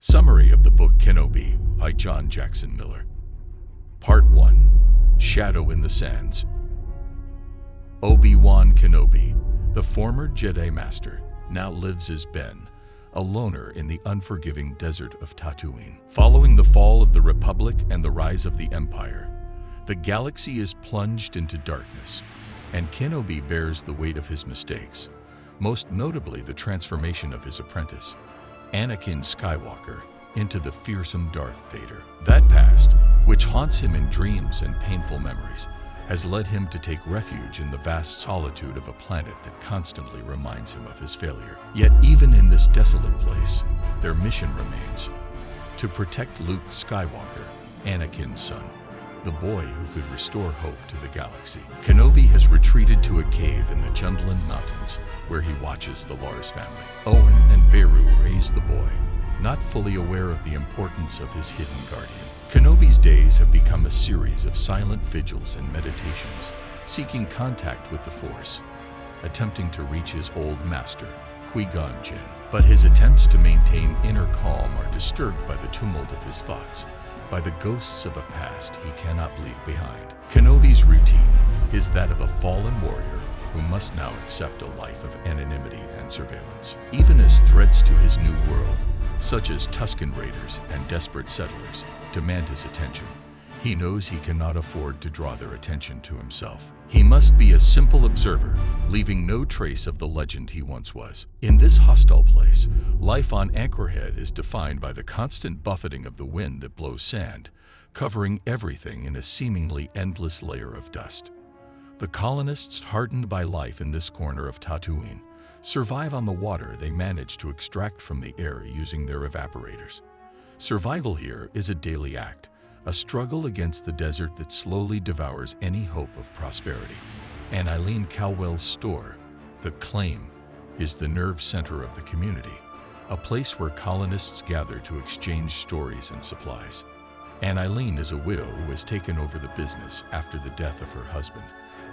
Summary of the book Kenobi by John Jackson Miller. Part 1. Shadow in the Sands. Obi-Wan Kenobi, the former Jedi Master, now lives as Ben, a loner in the unforgiving desert of Tatooine. Following the fall of the Republic and the rise of the Empire, the galaxy is plunged into darkness, and Kenobi bears the weight of his mistakes, most notably the transformation of his apprentice, Anakin Skywalker, into the fearsome Darth Vader. That past, which haunts him in dreams and painful memories, has led him to take refuge in the vast solitude of a planet that constantly reminds him of his failure. Yet even in this desolate place, their mission remains: to protect Luke Skywalker, Anakin's son, the boy who could restore hope to the galaxy. Kenobi has retreated to a cave in the Jundland Mountains, where he watches the Lars family. Owen and Beru raise the boy, not fully aware of the importance of his hidden guardian. Kenobi's days have become a series of silent vigils and meditations, seeking contact with the Force, attempting to reach his old master, Qui-Gon Jinn. But his attempts to maintain inner calm are disturbed by the tumult of his thoughts, by the ghosts of a past he cannot leave behind. Kenobi's routine is that of a fallen warrior who must now accept a life of anonymity and surveillance. Even as threats to his new world, such as Tusken raiders and desperate settlers, demand his attention, he knows he cannot afford to draw their attention to himself. He must be a simple observer, leaving no trace of the legend he once was. In this hostile place, life on Anchorhead is defined by the constant buffeting of the wind that blows sand, covering everything in a seemingly endless layer of dust. The colonists, hardened by life in this corner of Tatooine, survive on the water they manage to extract from the air using their evaporators. Survival here is a daily act, a struggle against the desert that slowly devours any hope of prosperity. And Eileen Cowell's store, The Claim, is the nerve center of the community, a place where colonists gather to exchange stories and supplies. And Eileen is a widow who has taken over the business after the death of her husband,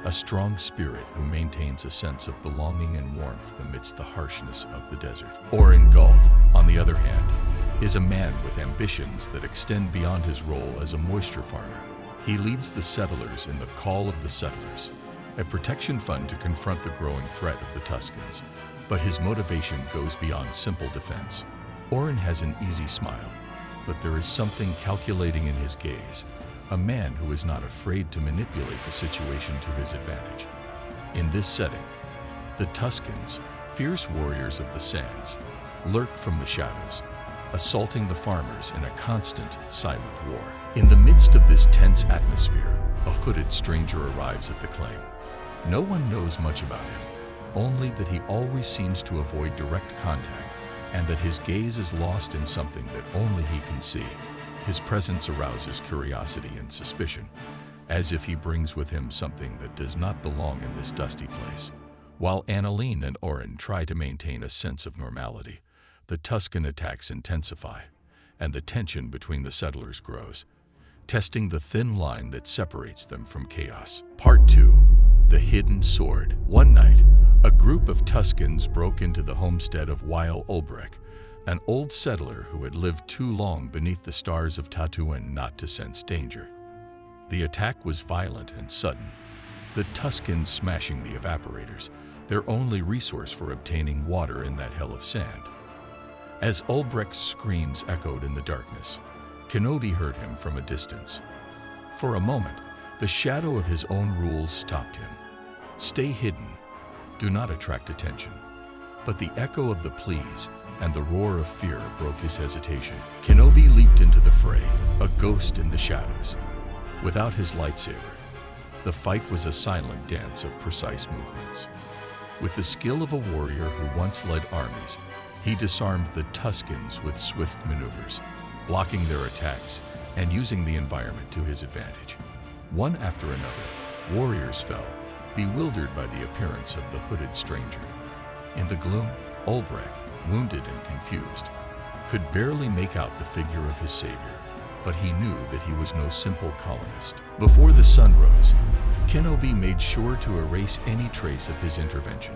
a strong spirit who maintains a sense of belonging and warmth amidst the harshness of the desert. Oren Galt, on the other hand, is a man with ambitions that extend beyond his role as a moisture farmer. He leads the settlers in the Call of the Settlers, a protection fund to confront the growing threat of the Tuskens. But his motivation goes beyond simple defense. Oren has an easy smile, but there is something calculating in his gaze, a man who is not afraid to manipulate the situation to his advantage. In this setting, the Tuskens, fierce warriors of the sands, lurk from the shadows, assaulting the farmers in a constant, silent war. In the midst of this tense atmosphere, a hooded stranger arrives at the claim. No one knows much about him, only that he always seems to avoid direct contact, and that his gaze is lost in something that only he can see. His presence arouses curiosity and suspicion, as if he brings with him something that does not belong in this dusty place. While Annalene and Oren try to maintain a sense of normality, the Tusken attacks intensify, and the tension between the settlers grows, testing the thin line that separates them from chaos. Part 2. The Hidden Sword. One night, a group of Tuskens broke into the homestead of Weil Ulbrich, an old settler who had lived too long beneath the stars of Tatooine not to sense danger. The attack was violent and sudden, the Tuskens smashing the evaporators, their only resource for obtaining water in that hell of sand. As Ulbricht's screams echoed in the darkness, Kenobi heard him from a distance. For a moment, the shadow of his own rules stopped him. Stay hidden, do not attract attention. But the echo of the pleas and the roar of fear broke his hesitation. Kenobi leaped into the fray, a ghost in the shadows. Without his lightsaber, the fight was a silent dance of precise movements. With the skill of a warrior who once led armies, he disarmed the Tuskens with swift maneuvers, blocking their attacks and using the environment to his advantage. One after another, warriors fell, bewildered by the appearance of the hooded stranger. In the gloom, Ulbrich, wounded and confused, could barely make out the figure of his savior, but he knew that he was no simple colonist. Before the sun rose, Kenobi made sure to erase any trace of his intervention.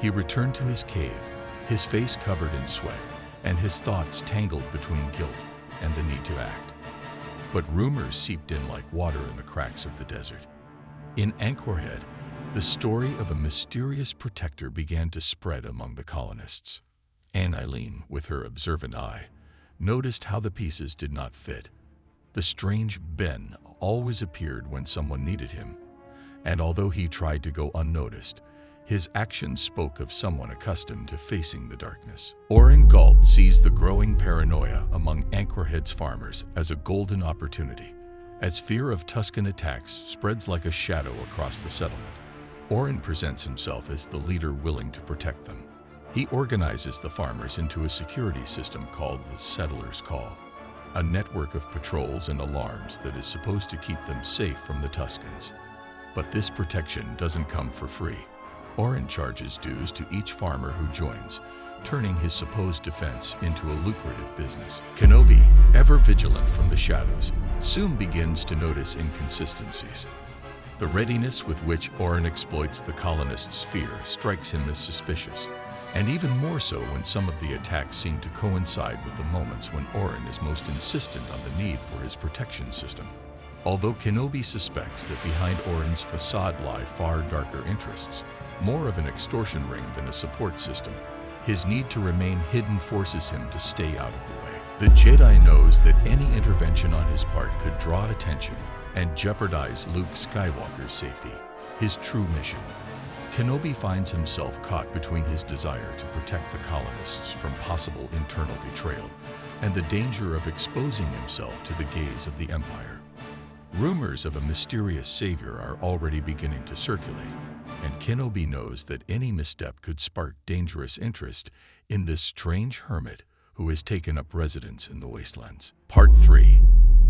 He returned to his cave, his face covered in sweat, and his thoughts tangled between guilt and the need to act. But rumors seeped in like water in the cracks of the desert. In Anchorhead, the story of a mysterious protector began to spread among the colonists. Eileen, with her observant eye, noticed how the pieces did not fit. The strange Ben always appeared when someone needed him, and although he tried to go unnoticed, his actions spoke of someone accustomed to facing the darkness. Oren Galt sees the growing paranoia among Anchorhead's farmers as a golden opportunity. As fear of Tusken attacks spreads like a shadow across the settlement, Oren presents himself as the leader willing to protect them. He organizes the farmers into a security system called the Settler's Call, a network of patrols and alarms that is supposed to keep them safe from the Tuskens. But this protection doesn't come for free. Oren charges dues to each farmer who joins, turning his supposed defense into a lucrative business. Kenobi, ever vigilant from the shadows, soon begins to notice inconsistencies. The readiness with which Oren exploits the colonists' fear strikes him as suspicious, and even more so when some of the attacks seem to coincide with the moments when Oren is most insistent on the need for his protection system. Although Kenobi suspects that behind Oren's facade lie far darker interests, more of an extortion ring than a support system, his need to remain hidden forces him to stay out of the way. The Jedi knows that any intervention on his part could draw attention and jeopardize Luke Skywalker's safety, his true mission. Kenobi finds himself caught between his desire to protect the colonists from possible internal betrayal and the danger of exposing himself to the gaze of the Empire. Rumors of a mysterious savior are already beginning to circulate, and Kenobi knows that any misstep could spark dangerous interest in this strange hermit who has taken up residence in the wastelands. Part 3.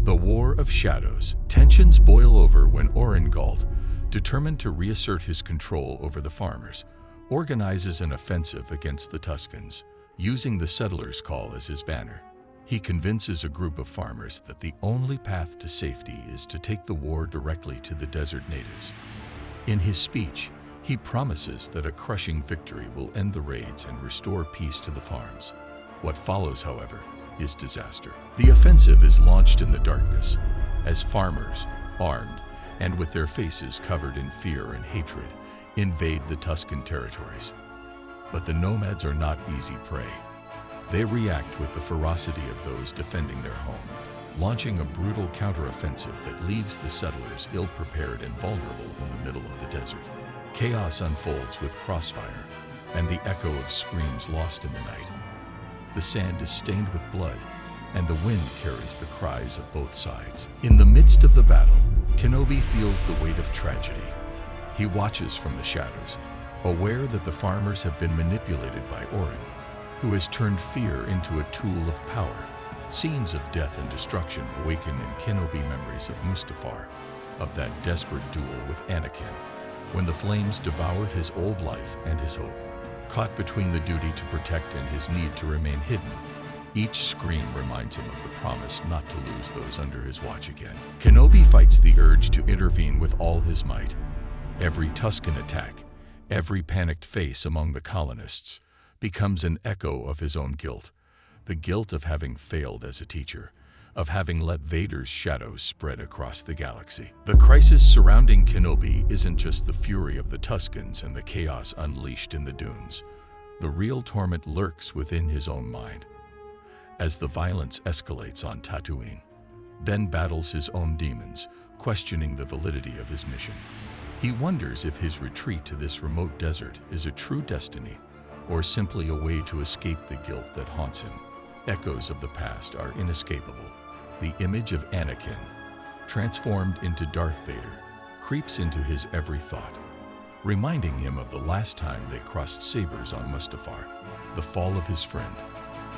The War of Shadows. Tensions boil over when Oren Galt, determined to reassert his control over the farmers, organizes an offensive against the Tuskens, using the Settler's Call as his banner. He convinces a group of farmers that the only path to safety is to take the war directly to the desert natives. In his speech, he promises that a crushing victory will end the raids and restore peace to the farms. What follows, however, is disaster. The offensive is launched in the darkness as farmers, armed and with their faces covered in fear and hatred, invade the Tusken territories. But the nomads are not easy prey. They react with the ferocity of those defending their home, launching a brutal counteroffensive that leaves the settlers ill-prepared and vulnerable in the middle of the desert. Chaos unfolds with crossfire and the echo of screams lost in the night. The sand is stained with blood, and the wind carries the cries of both sides. In the midst of the battle, Kenobi feels the weight of tragedy. He watches from the shadows, aware that the farmers have been manipulated by Oren, who has turned fear into a tool of power. Scenes of death and destruction awaken in Kenobi memories of Mustafar, of that desperate duel with Anakin, when the flames devoured his old life and his hope. Caught between the duty to protect and his need to remain hidden, each scream reminds him of the promise not to lose those under his watch again. Kenobi fights the urge to intervene with all his might. Every Tusken attack, every panicked face among the colonists, becomes an echo of his own guilt. The guilt of having failed as a teacher, of having let Vader's shadows spread across the galaxy. The crisis surrounding Kenobi isn't just the fury of the Tuskens and the chaos unleashed in the dunes. The real torment lurks within his own mind. As the violence escalates on Tatooine, Ben battles his own demons, questioning the validity of his mission. He wonders if his retreat to this remote desert is a true destiny, or simply a way to escape the guilt that haunts him. Echoes of the past are inescapable. The image of Anakin, transformed into Darth Vader, creeps into his every thought, reminding him of the last time they crossed sabers on Mustafar, the fall of his friend,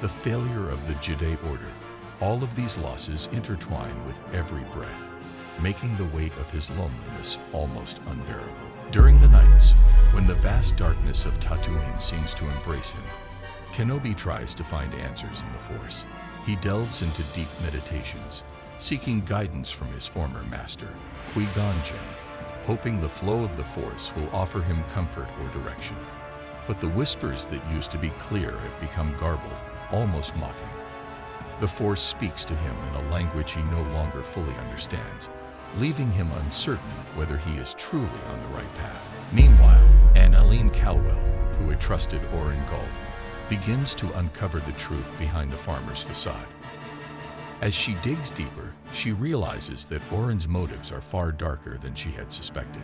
the failure of the Jedi Order. All of these losses intertwine with every breath, making the weight of his loneliness almost unbearable. During the nights, when the vast darkness of Tatooine seems to embrace him, Kenobi tries to find answers in the Force. He delves into deep meditations, seeking guidance from his former master, Qui-Gon Jinn, hoping the flow of the Force will offer him comfort or direction. But the whispers that used to be clear have become garbled, almost mocking. The Force speaks to him in a language he no longer fully understands, leaving him uncertain whether he is truly on the right path. Meanwhile, Annalene Caldwell, who had trusted Oren Galt, begins to uncover the truth behind the farmer's facade. As she digs deeper, she realizes that Oren's motives are far darker than she had suspected.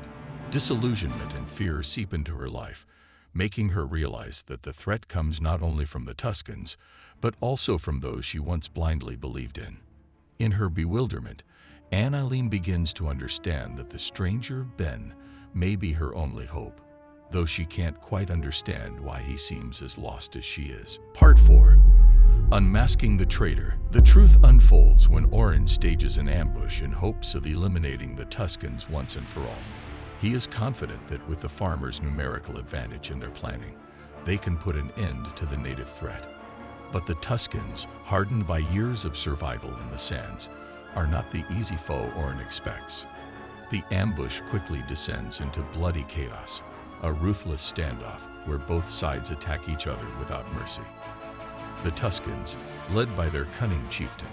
Disillusionment and fear seep into her life, making her realize that the threat comes not only from the Tuskens, but also from those she once blindly believed in. In her bewilderment, Annalene begins to understand that the stranger, Ben, may be her only hope, though she can't quite understand why he seems as lost as she is. Part 4. Unmasking the traitor. The truth unfolds when Oren stages an ambush in hopes of eliminating the Tuskens once and for all. He is confident that with the farmers' numerical advantage in their planning, they can put an end to the native threat. But the Tuskens, hardened by years of survival in the sands, are not the easy foe Oren expects. The ambush quickly descends into bloody chaos, a ruthless standoff where both sides attack each other without mercy. The Tuskens, led by their cunning chieftain,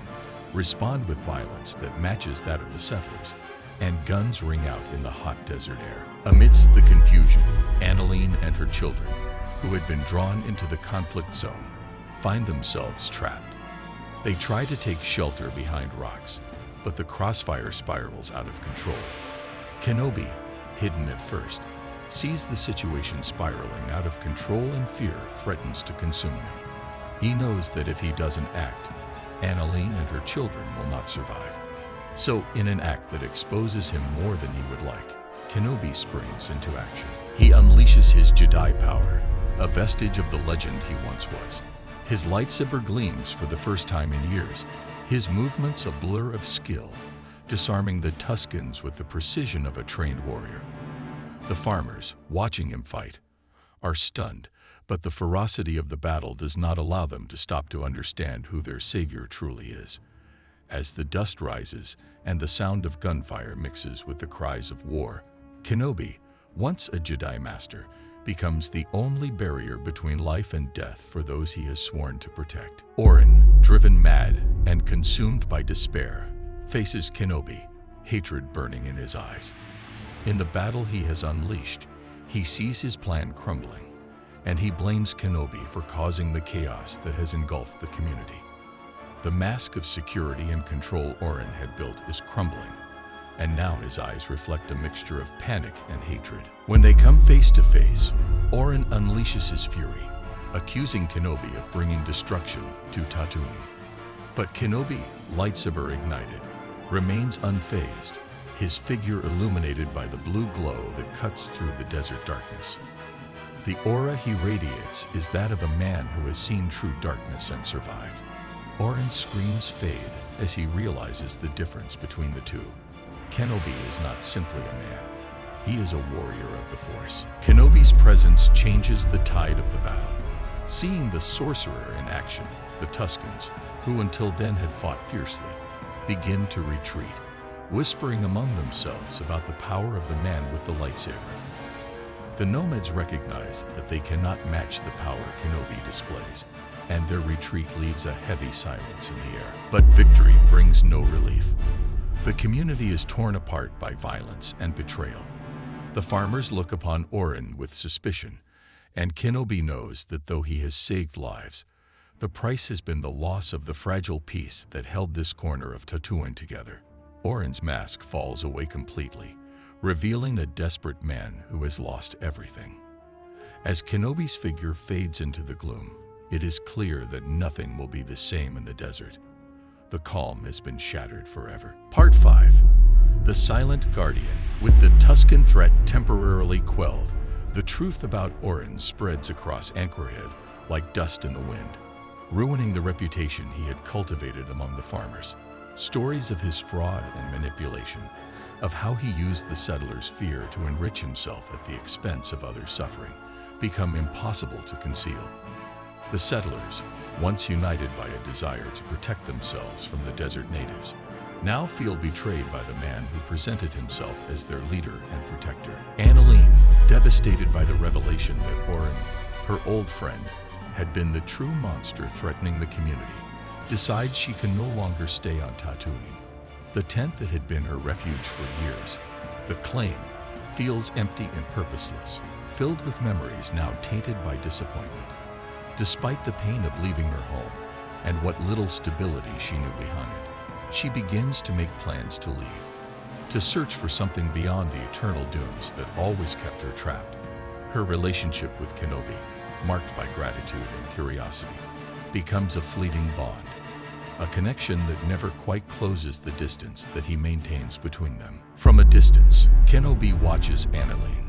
respond with violence that matches that of the settlers, and guns ring out in the hot desert air. Amidst the confusion, Annalene and her children, who had been drawn into the conflict zone, find themselves trapped. They try to take shelter behind rocks, but the crossfire spirals out of control. Kenobi, hidden at first, sees the situation spiraling out of control and fear threatens to consume him. He knows that if he doesn't act, Annalene and her children will not survive. So, in an act that exposes him more than he would like, Kenobi springs into action. He unleashes his Jedi power, a vestige of the legend he once was. His lightsaber gleams for the first time in years, his movements a blur of skill, disarming the Tuskens with the precision of a trained warrior. The farmers, watching him fight, are stunned, but the ferocity of the battle does not allow them to stop to understand who their savior truly is. As the dust rises and the sound of gunfire mixes with the cries of war, Kenobi, once a Jedi Master, becomes the only barrier between life and death for those he has sworn to protect. Oren, driven mad and consumed by despair, faces Kenobi, hatred burning in his eyes. In the battle he has unleashed, he sees his plan crumbling, and he blames Kenobi for causing the chaos that has engulfed the community. The mask of security and control Oren had built is crumbling, and now his eyes reflect a mixture of panic and hatred. When they come face to face, Oren unleashes his fury, accusing Kenobi of bringing destruction to Tatooine. But Kenobi, lightsaber ignited, remains unfazed, his figure illuminated by the blue glow that cuts through the desert darkness. The aura he radiates is that of a man who has seen true darkness and survived. Oren's screams fade as he realizes the difference between the two. Kenobi is not simply a man. He is a warrior of the Force. Kenobi's presence changes the tide of the battle. Seeing the sorcerer in action, the Tuskens, who until then had fought fiercely, begin to retreat, whispering among themselves about the power of the man with the lightsaber. The nomads recognize that they cannot match the power Kenobi displays, and their retreat leaves a heavy silence in the air. But victory brings no relief. The community is torn apart by violence and betrayal. The farmers look upon Oren with suspicion, and Kenobi knows that though he has saved lives, the price has been the loss of the fragile peace that held this corner of Tatooine together. Oren's mask falls away completely, revealing a desperate man who has lost everything. As Kenobi's figure fades into the gloom, it is clear that nothing will be the same in the desert. The calm has been shattered forever. Part 5. The Silent Guardian. With the Tusken threat temporarily quelled, the truth about Oren spreads across Anchorhead like dust in the wind, ruining the reputation he had cultivated among the farmers. Stories of his fraud and manipulation, of how he used the settlers' fear to enrich himself at the expense of others' suffering, become impossible to conceal. The settlers, once united by a desire to protect themselves from the desert natives, now feel betrayed by the man who presented himself as their leader and protector. Annalene, devastated by the revelation that Oren, her old friend, had been the true monster threatening the community, decides she can no longer stay on Tatooine. The tent that had been her refuge for years, the claim, feels empty and purposeless, filled with memories now tainted by disappointment. Despite the pain of leaving her home and what little stability she knew behind it, she begins to make plans to leave, to search for something beyond the eternal dooms that always kept her trapped. Her relationship with Kenobi, marked by gratitude and curiosity, becomes a fleeting bond, a connection that never quite closes the distance that he maintains between them. From a distance, Kenobi watches Anakin.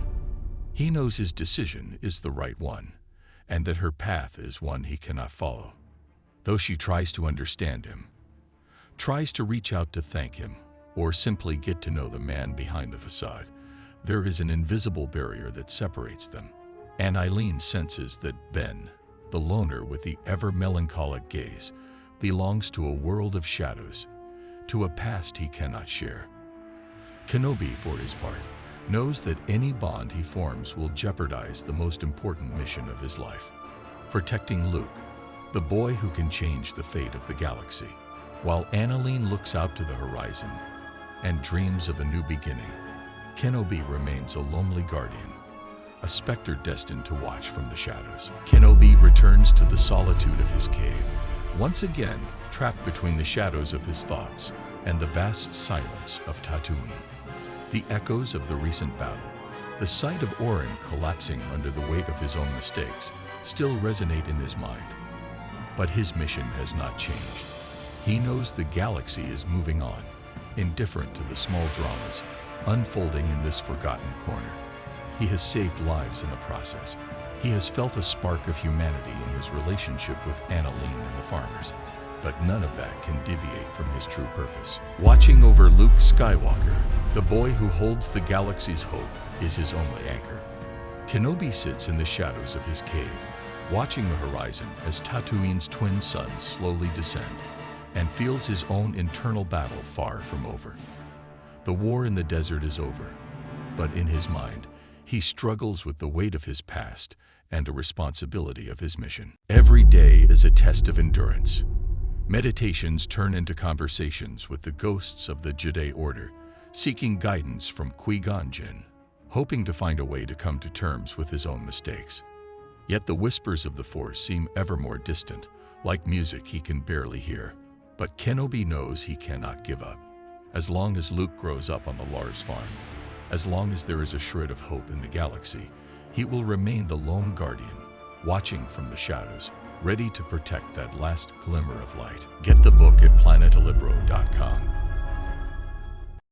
He knows his decision is the right one, and that her path is one he cannot follow. Though she tries to understand him, tries to reach out to thank him, or simply get to know the man behind the facade, there is an invisible barrier that separates them. Anakin senses that Ben, the loner with the ever-melancholic gaze, belongs to a world of shadows, to a past he cannot share. Kenobi, for his part, knows that any bond he forms will jeopardize the most important mission of his life, protecting Luke, the boy who can change the fate of the galaxy. While Anakin looks out to the horizon and dreams of a new beginning, Kenobi remains a lonely guardian, a specter destined to watch from the shadows. Kenobi returns to the solitude of his cave, once again trapped between the shadows of his thoughts and the vast silence of Tatooine. The echoes of the recent battle, the sight of Orin collapsing under the weight of his own mistakes, still resonate in his mind. But his mission has not changed. He knows the galaxy is moving on, indifferent to the small dramas unfolding in this forgotten corner. He has saved lives in the process. He has felt a spark of humanity in his relationship with Anakin and the farmers, but none of that can deviate from his true purpose. Watching over Luke Skywalker, the boy who holds the galaxy's hope, is his only anchor. Kenobi sits in the shadows of his cave, watching the horizon as Tatooine's twin suns slowly descend, and feels his own internal battle far from over. The war in the desert is over, but in his mind, he struggles with the weight of his past and the responsibility of his mission. Every day is a test of endurance. Meditations turn into conversations with the ghosts of the Jedi Order, seeking guidance from Qui-Gon Jinn, hoping to find a way to come to terms with his own mistakes. Yet the whispers of the Force seem ever more distant, like music he can barely hear. But Kenobi knows he cannot give up. As long as Luke grows up on the Lars farm, as long as there is a shred of hope in the galaxy, he will remain the lone guardian, watching from the shadows, ready to protect that last glimmer of light. Get the book at Planet